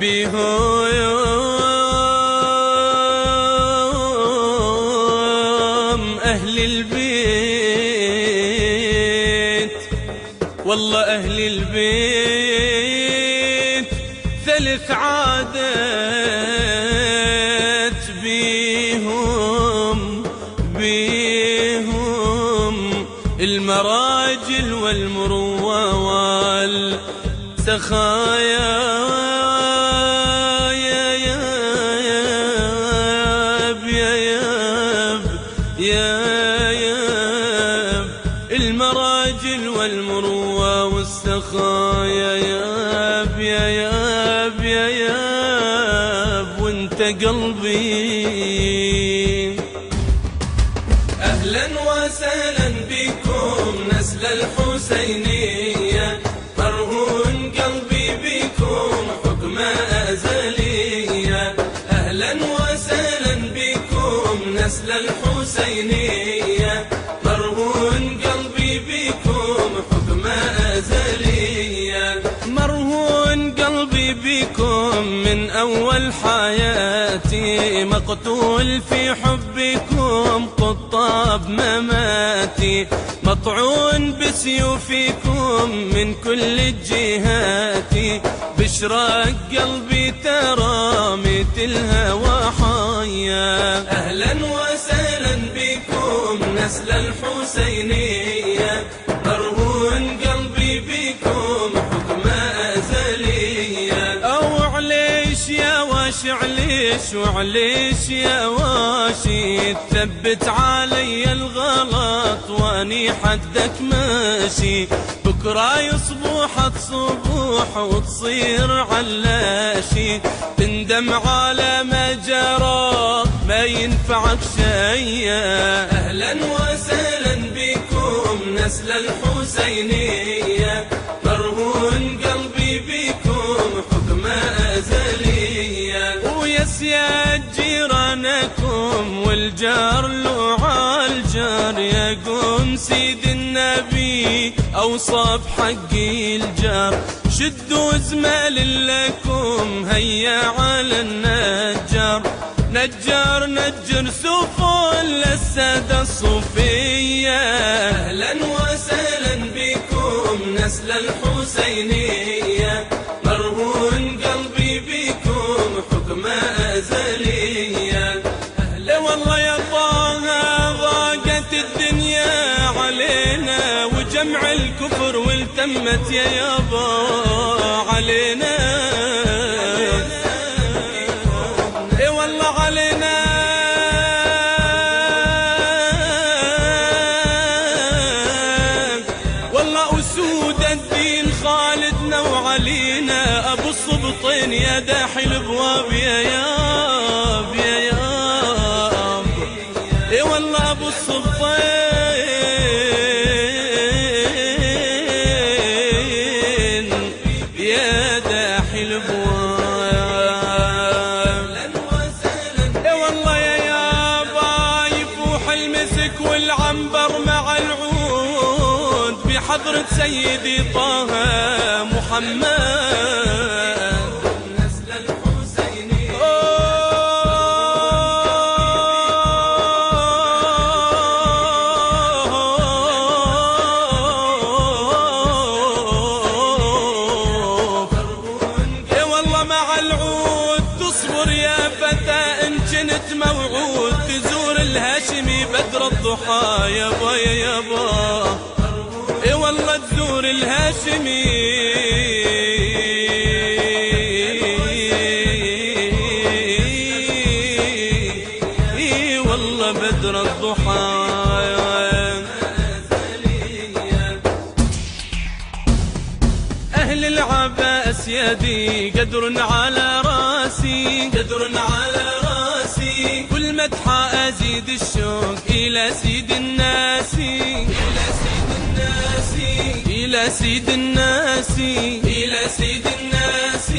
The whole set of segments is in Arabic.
بيهم أهل البيت، والله أهل البيت ثلث عادت بيهم المراجل والمروة والسخايا. المراجل والمروة والسخايا ياب يا ياب يا ياب وانت قلبي. أهلا وسهلا بكم نسل الحسينية، مرهون قلبي بكم حكم أزلية. أهلا وسهلا بكم نسل الحسينية، مرهون قلبي بكم حكم أزلية. مرهون قلبي بكم من أول حياتي، مقتول في حبكم قطاب مماتي، مطعون بسيوفكم من كل الجهات، بشراق قلبي ترى ميت الهوى حيا. أهلا وسهلا بكم نسل الحسينية، مرهون قلبي بكم حكم أزلية. أو عليش يا واش عليش وعليش يا واشي، تثبت علي الغلط واني حدك ماشي، بكرة يصبح صبوح وتصير علاشي، تندم على ما جرى ما ينفعك شي. أهلا وسهلا بكم نسل الحسينية، مرهون قلبي بكم حكم أزلية. ويسياد جيرانكم والجار له عالجار، يقوم سيد النبي أوصى بحقي الجار، شدوا زمال لكم هيا على النجار، نجار نجر سفن للسادة الصوفية. أهلا وسهلا بكم نسل الحسينية، مرهون قلبي بكم حكم أزلية. أهلا والله يا طه ضاقت الدنيا علينا، وجمع الكفر والتمت يا يابا علينا. اي والله علينا. والله أسود الدين خالدنا وعلينا، أبو الصبطين يا داحي الابواب يا ياب يا ياب. اي والله أبو الصبطين يا داحي الابواب. اي والله يا يابا يفوح المسك والعنبر مع العود، بحضرة سيدي طه محمد نسل الحسيني. اي والله مع العود تصبر يا فتى ان كنت موعود، تزور الهاشمي بدر الضحى يابا يا يابا. اي والله تزور الهاشمي اي والله بدر الضحى. أهل العباس يدي قدر على راسي، قدر على راسي، كل مدحة أزيد الشوق إلى سيد الناس، إلى سيد الناس، إلى سيد الناس، إلى سيد الناس،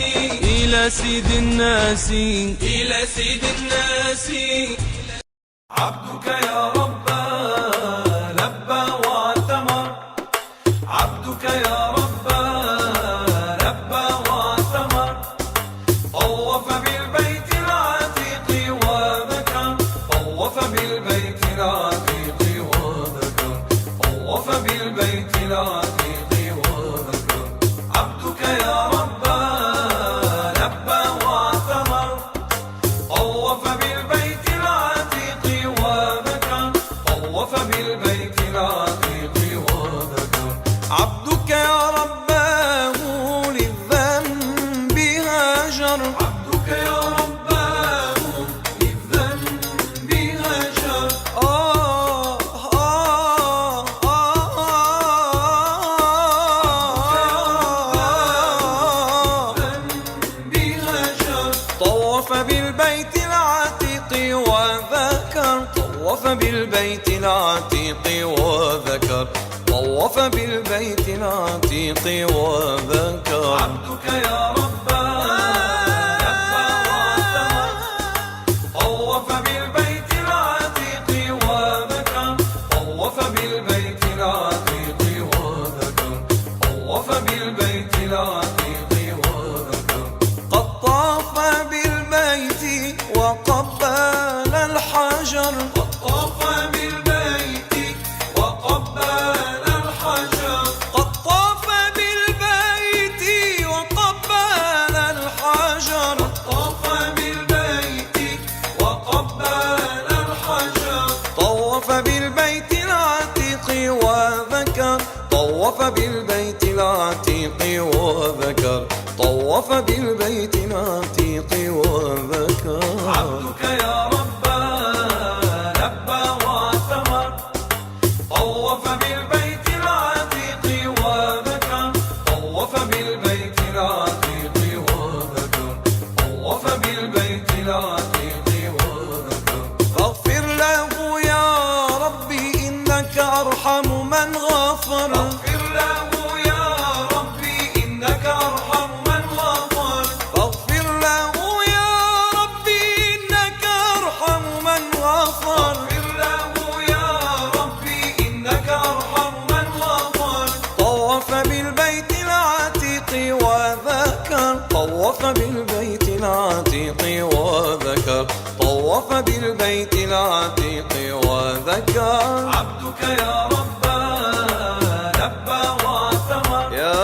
إلى سيد الناس، إلى سيد الناس. عبدك يا رب لبى واعتمر، عبدك يا رب لبى واعتمر، طوف بالبيت العتيق وذكر، طوف بالبيت العتيق وذكر. عبدك يا رباه لبى واعتمر، طوف بالبيت العتيق وذكر، طوف بالبيت العتيق وذكر، طوف بالبيت العتيق وذكر. قد طاف بالبيت وقبل الحجر، قد طاف بالبيت وقبل الحجر، قد طاف بالبيت وقبل الحجر، طاف بالبيت وقبل الحجر. طوف بالبيت العتيق وذكر، طوف بالبيت العتيق وذكر، طوف بالبيت العتيق وذكر. عبدك يا رباه لبى واعتمر، طوف بالبيت العتيق وذكر، طوف بالبيت العتيق وذكر، طوف بالبيت العتيق وذكر. فاغفر له يا ربي إنك أرحم من غفر، اغفر له يا ربي إنك أرحم من غفر، فاغفر له يا ربي إنك أرحم من غفر. اغفر له يا ربي إنك أرحم من غفر. طوف بالبيت العتيق وذكر، طوف بالبيت العتيق وذكر، طوف بالبيت العتيق وذكر. عبدك يا رباه لبى واعتمر، يا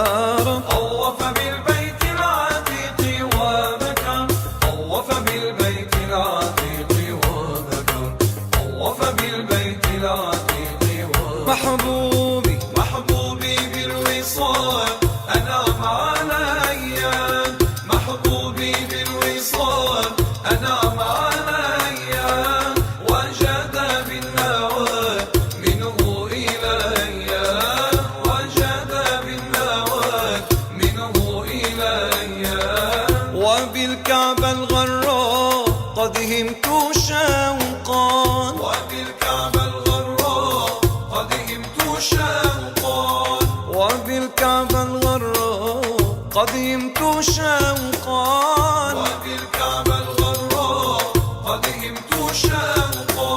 رب طوف بالبيت العتيق وذكر، طوف بالبيت العتيق وذكر، طوف بالبيت العتيق وذكر. محبوبي محبوبي بالوصال أنعم علي، محبوبي بالوصال أنعم علي، وجد بالنوى منه إلي، وجد بالنوى منه إلي. وبالكعبة الغراء قد همت شوقا، وبالكعبة الغراء قد همت شوقا، وبالكعبة الغراء قد همت شوقا. وبالكعبة الغراء قد همت شوقا.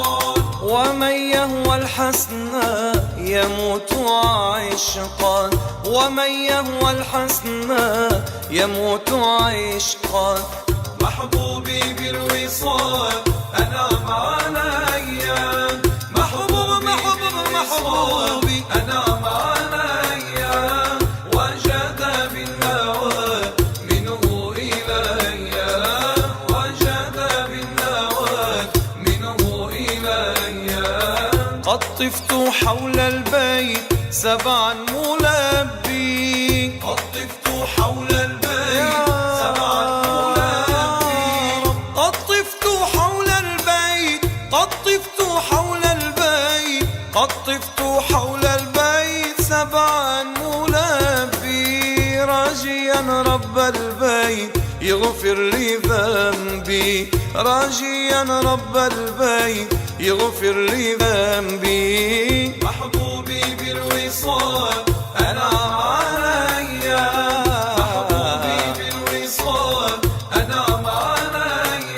ومن يهوى الحسنى يموت عشقا، ومن يهوى الحسنى يموت عشقا. محبوبي بالوصال أنعم علي، محبوبي أنعم علي، وجد بالنوى منه إلي، وجد بالنوى منه إلي. قد طفت حول البيت سبعا ملبي، قد طفت حول البيت سبعا ملبي، قد طفت حول البيت، قد طفت حول البيت، قد طفت حول البيت سبعا ملبي، راجيا رب البيت يغفر لي ذنبي، راجيا رب البيت يغفر لي ذنبي. محبوبي بالوصال أنعم علي، محبوبي بالوصال أنعم علي،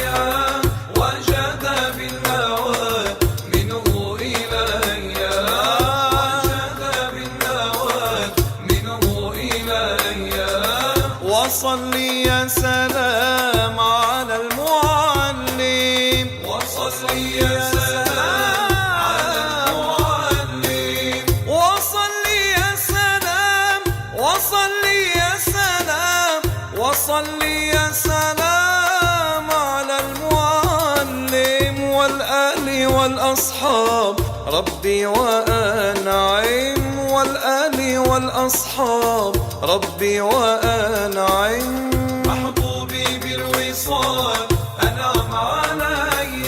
وجد بالنوى منه إلي، وجد بالنوى منه إلي. وصلي يا سلام على المعلم، وصلي يا سلام على المعلم، وصلي يا سلام، وصلي يا سلام، وصلي يا سلام على المعلم والآل والأصحاب ربي وأنعم، والآل والأصحاب ربي وأنعم. محبوبي بالوصال أنعم علي،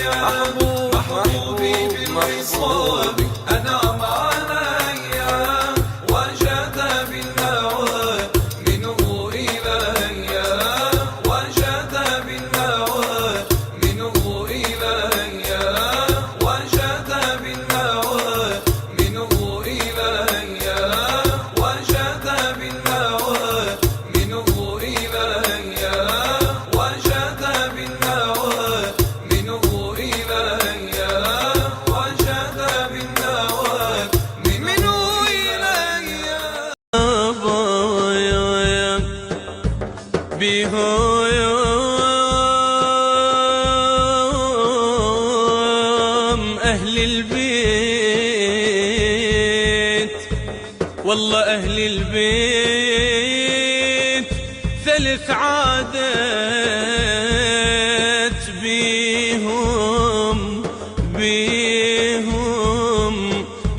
محبوبي بالوصال أنعم علي، وجد بالنوى منه إلي، وجد بالنوى منه إلي، وجد بيهم أهل البيت، والله أهل البيت ثلث عادت بيهم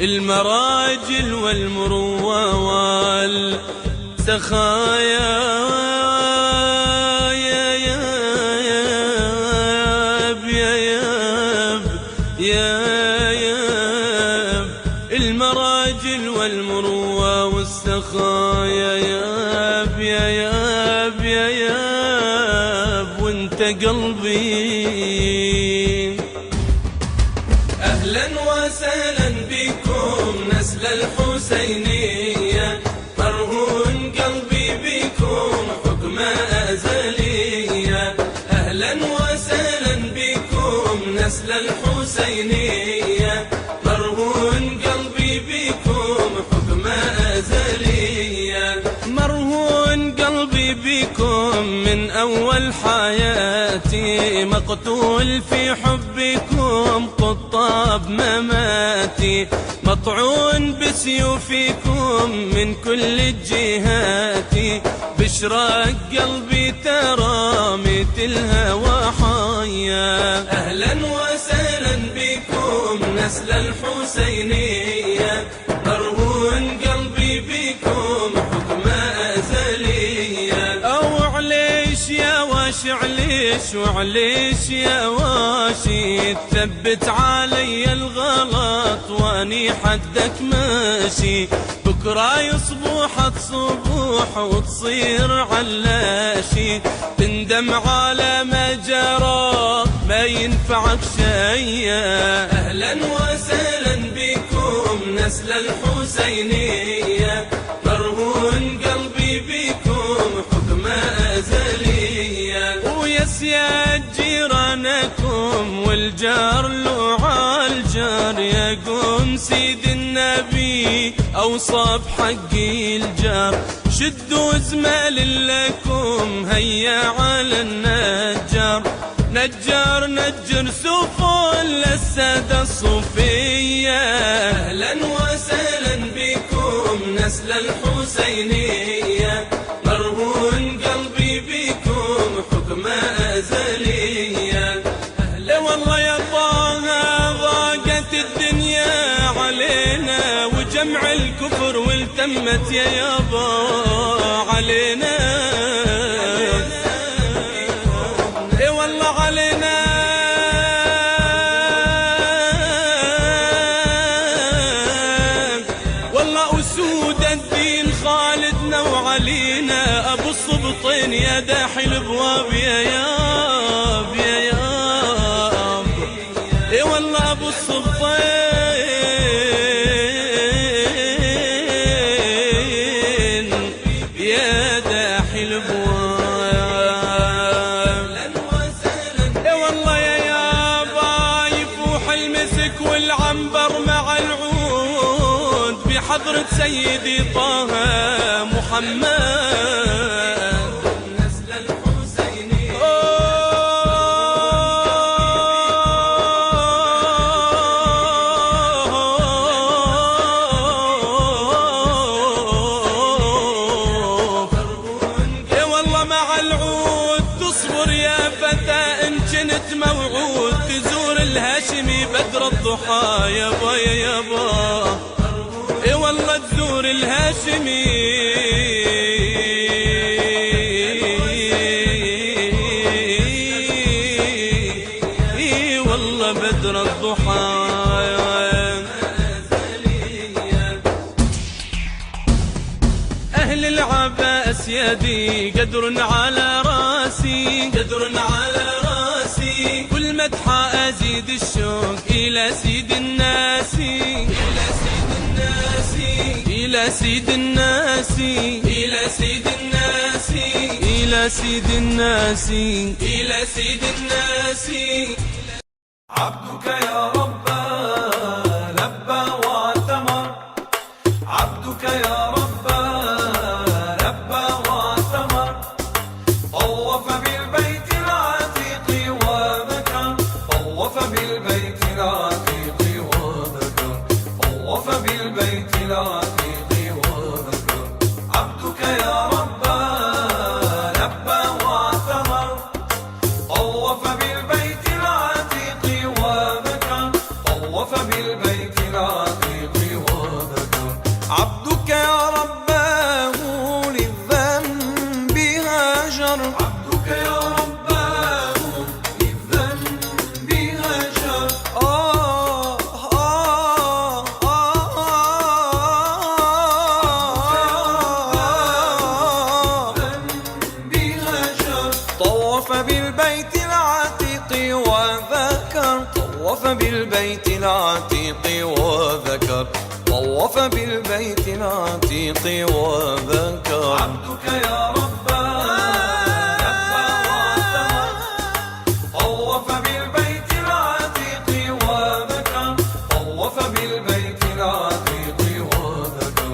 المراجل والمروة والسخايا. المراجل والمروة والسخايا ياب يا ياب يا ياب وانت قلبي. أهلا وسهلا بكم نسل الحسينية، مرهون قلبي بكم حكم أزلية. أهلا وسهلا بكم نسل الحسينية، مرهون قلبي بكم حكم أزلية. مرهون قلبي بكم من أول حياتي، مقتول في حبكم قطاب مماتي. مطعون بسيوفكم من كل الجهات، بشراق قلبي ترى مثل الهوى حيا. أهلا وسهلا بكم نسل الحسينية، مرهون قلبي بكم حكم أزلية. أو عليش يا واش عليش وعليش يا واشي، تثبت علي الغلط واني حدك ماشي. بكرة يصبح صبوح وتصير علاشي، تندم على ما جرى ما ينفعك شيء. أهلا وسهلا بكم نسل الحسينية، مرهون قلبي بكم حكم أزلية. ويسياد جيرانكم والجار له عالجار، يقوم سيد النبي أوصى بحقي الجار. شدوا زمال لكم هيا على النجار، نجار نجر سفن للسادة الصوفية. أهلا وسهلا بكم نسل الحسينية، مرهون قلبي بكم حكم أزلية. أهلا والله يا طه ضاقت الدنيا علينا، وجمع الكفر والتمت يا يابا علينا. اي والله علينا. والله أسود الدين خالدنا وعلينا، أبو الصبطين يا داحي الابواب يا ياب يا ياب. اي والله أبو الصبطين يا داحي الابواب. اي والله يا يابا يفوح المسك والعنبر مع العود، بحضرة سيدي طه محمد نسل الحسيني. اي والله مع العود تصبر يا فتى ان كنت موعود، تزور الهاشمي بدر الضحى يابا يا يابا. اي والله تزور الهاشمي اي والله بدر الضحى. أهل العباس يدي قدر على راسي، قدر على راسي. كل مدحة أزيد الشوق إلى سيد الناس، إلى سيد الناس، إلى سيد الناس، إلى سيد الناس، إلى سيد الناس، إلى سيد الناس. عبدك يا رب لبى واعتمر، عبدك يا رب لبى واعتمر. طوف بالبيت العتيق وذكر، طوف بالبيت العتيق وذكر، طوف بالبيت العتيق وذكر. عبدك يا رباه طوف بالبيت العتيق وذكر، طوف بالبيت العتيق وذكر،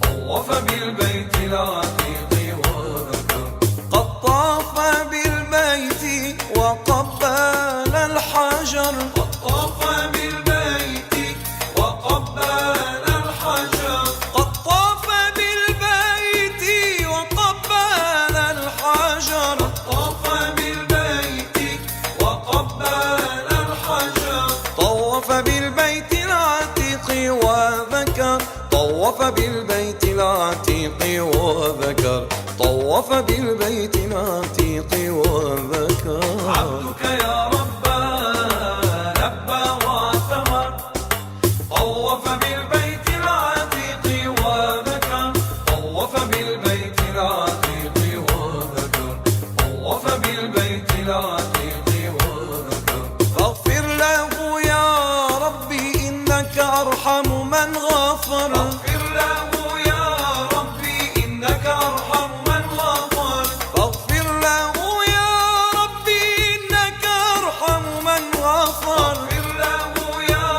طوف بالبيت العتيق وذكر. قد طاف بالبيت وقبل الحجر، قد طاف بالبيت وقبل الحجر، قد طاف بالبيت وقبل الحجر، طاف بالبيت وقبل الحجر. طوف بالبيت العتيق وذكر، طوف بالبيت العتيق وذكر، طوف بالبيت العتيق وذكر. عبدك يا رباه لبى واعتمر، طوف بالبيت العتيق وذكر، طوف بالبيت العتيق وذكر، طوف بالبيت العتيق وذكر. فاغفر له يا ربي إنك أرحم من غفر، اغفر له يا ربي إنك أرحم من غفر، فاغفر له يا ربي إنك أرحم من غفر. اغفر له يا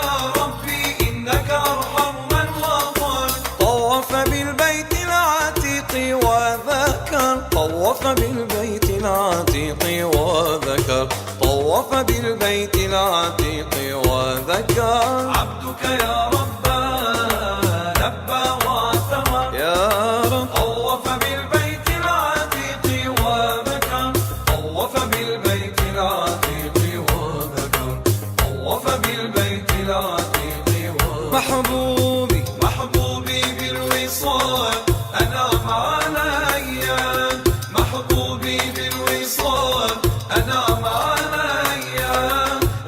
ربي إنك أرحم من غفر. طوف بالبيت العتيق وذكر، طوف بالبيت العتيق وذكر، طوف بالبيت العتيق وذكر. عبدك يا رباه لبى واعتمر، يا رب طوف بالبيت العتيق وذكر، طوف بالبيت العتيق وذكر، طوف بالبيت العتيق وذكر. محبوبي محبوبي بالوصال أنعم علي، محبوبي بالوصال أنعم علي،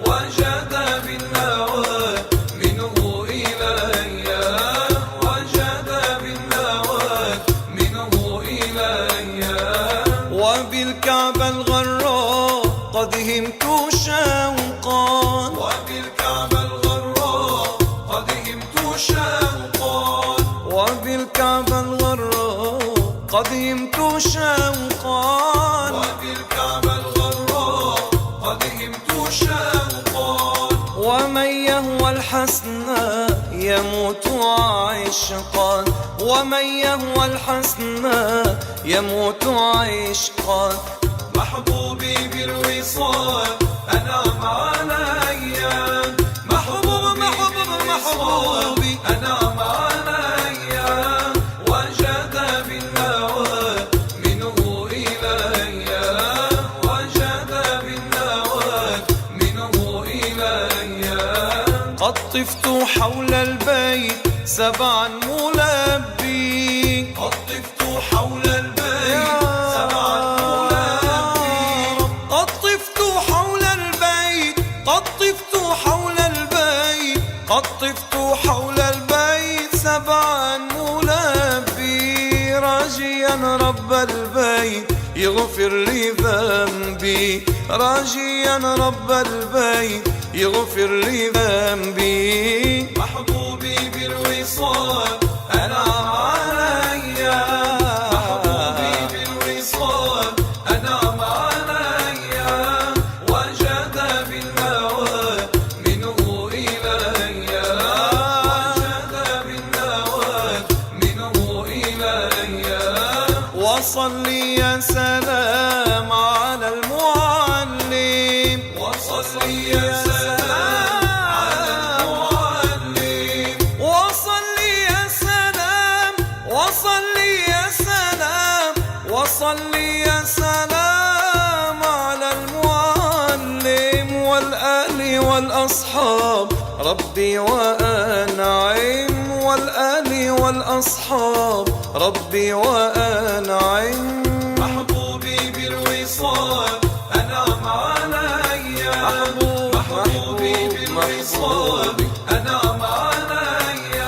وجد بالنوى منه إلي، وجد بالنوى منه إلي. وبالكعبة الغراء قد همت شوقا، وبالكعبة الغراء قد همت شوقا، وبالكعبة الغراء قد همت شوقا، وبالكعبة الغراء قد همت شوقا. ومن يهوى الحسنى يموت عشقا، ومن يهوى الحسنى يموت عشقا. محبوبي بالوصال أنعم علي، محبوبي أنعم علي، وجد بالنوى منه إلي، وجد بالنوى منه إلي. قد طفت حول البيت سبعا ملبي، قد طفت حول البيت سبعا ملبي، قد طفت حول البيت، قد طفت حول البيت، قد طفت حول البيت سبعا ملبي، راجيا رب البيت يغفر لي ذنبي، راجيا رب البيت يغفر لي ذنبي. محبوبي بالوصال أنعم علي، محبوبي بالوصال أنعم علي، وجد بالنوى منه إلي، وجد بالنوى منه إلي. وصلي يا سلام على المعلم، وصلي يا سلام على المعلم، وصلي يا سلام، وصلي يا سلام، وصلي يا سلام على المعلم والآل والأصحاب ربي وأنعم، والآل والأصحاب ربي وأنعم. محبوبي بالوصال أنعم علي، محبوبي بالوصال أنعم علي،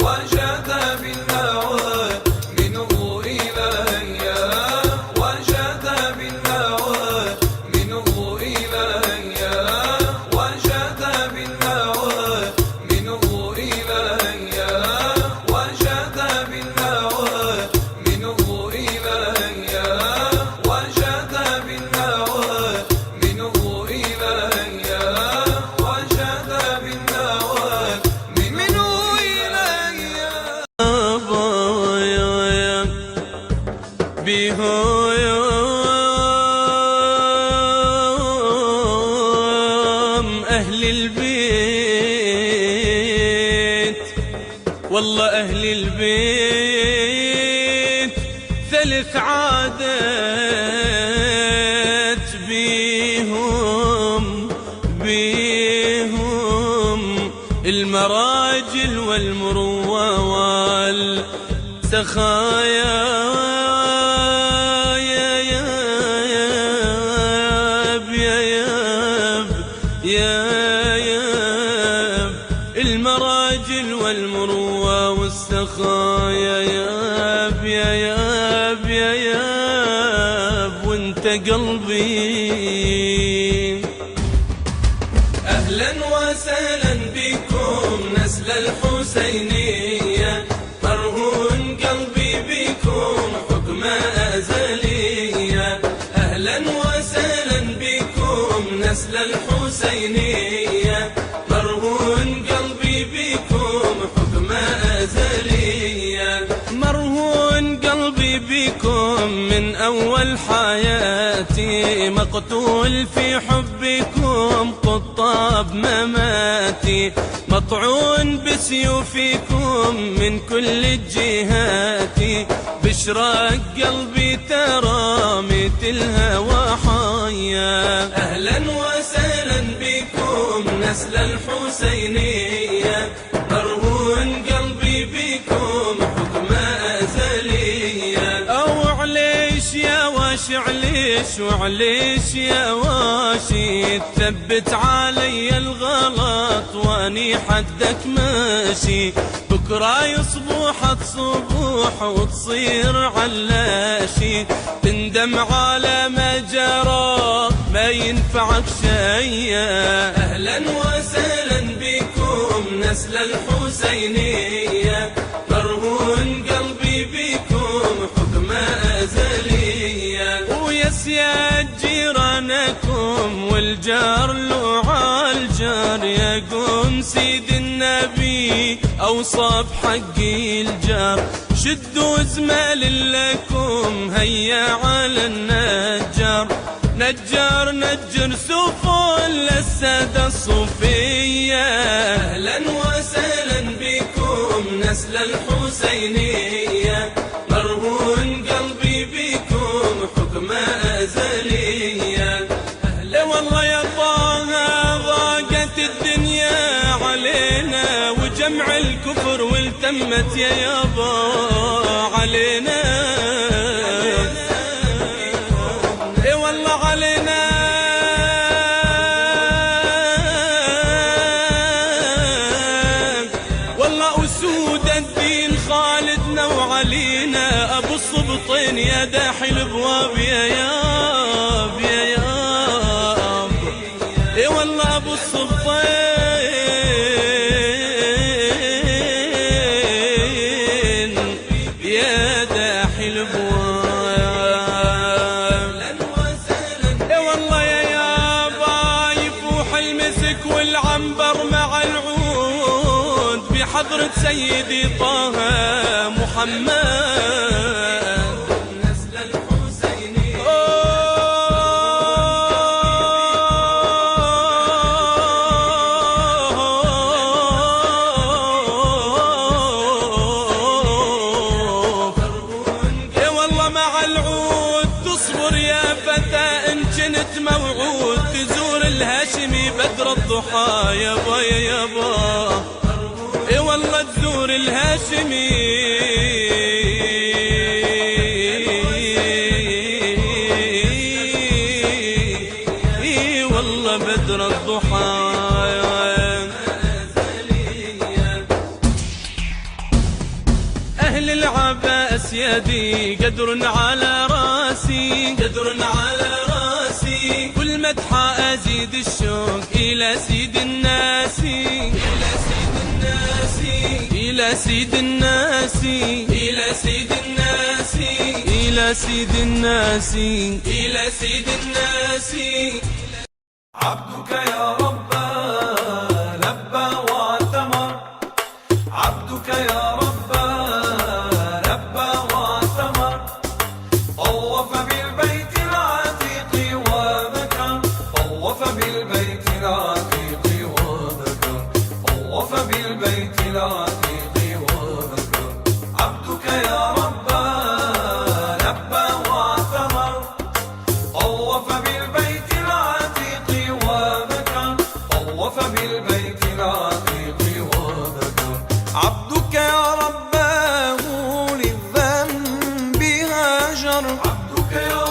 وجد بالنوى منه إلي، وجد بالنوى بيهم أهل البيت، والله أهل البيت ثلث عادت بيهم المراجل والمروة والسخايا. المراجل والمروة والسخايا ياب يا ياب يا ياب وانت قلبي. أهلا وسهلا بكم نسل الحسينية، مرهون قلبي بكم حكم أزلية. أهلا وسهلا بكم نسل الحسينية، مرهون قلبي بكم حكم أزلية. مرهون قلبي بكم من أول حياتي، مقتول في حبكم قطاب مماتي، مطعون بسيوفكم من كل الجهات، بشراق قلبي ترى مثل الهوى حيا. أهلا وسهلا بكم نسل الحسينية، مرهون قلبي بكم حكم أزلية. أو عليش يا واش عليش وعليش يا واشي، تثبت علي الغلط واني حدك ماشي، بكرة يصبح صبوح وتصير علاشي، تندم على ما جرى ما ينفعك شيء. أهلا وسهلا بكم نسل الحسينية، مرهون قلبي بكم حكم أزلية. ويسياد جيرانكم والجار له عالجار، يقوم سيد النبي أوصى بحقي الجار، شدوا زمال لكم هيا على النجار، نجار نجر سفن للسادة الصوفية. أهلا وسهلا بكم نسل الحسينية، مرهون قلبي بكم حكم أزلية. أهلا والله يا طه ضاقت الدنيا علينا، وجمع الكفر والتمت يا يابا علينا. اي والله علينا، والله أسود الدين خالدنا وعلينا، أبو الصبطين يا داحي الابواب يا ياب يا ياب. اي والله أبو الصبطين يا داحي الابواب. اي والله يا يابا يفوح المسك والعنبر مع العود، بحضرة سيدي طه محمد نسل الحسيني. اي والله مع العود تصبر يا فتى ان كنت موعود، تزور الهاشمي بدر الضحى يابا يا يابا. اي والله تزور الهاشمي اي والله بدر الضحى. أهل العباس يدي قدر على راسي، قدر على راسي، كل مدحة أزيد الشوق إلى سيد الناس، إلى سيد الناس، إلى سيد الناس، إلى سيد الناس، إلى سيد الناس، إلى سيد الناس. عبدك يا رب لبى واعتمر، عبدك يا رب لبى واعتمر، طوف بالبيت العتيق وبكى طوف بالبيت العتيق وبكى طوف بالبيت العتيق وبكى عبدك يا ربا لبى واعتمر طوف بالبيت العتيق وبكى طوف بالبيت العتيق وبكى عبدك يا رباه للذنب هاجر عبدك يا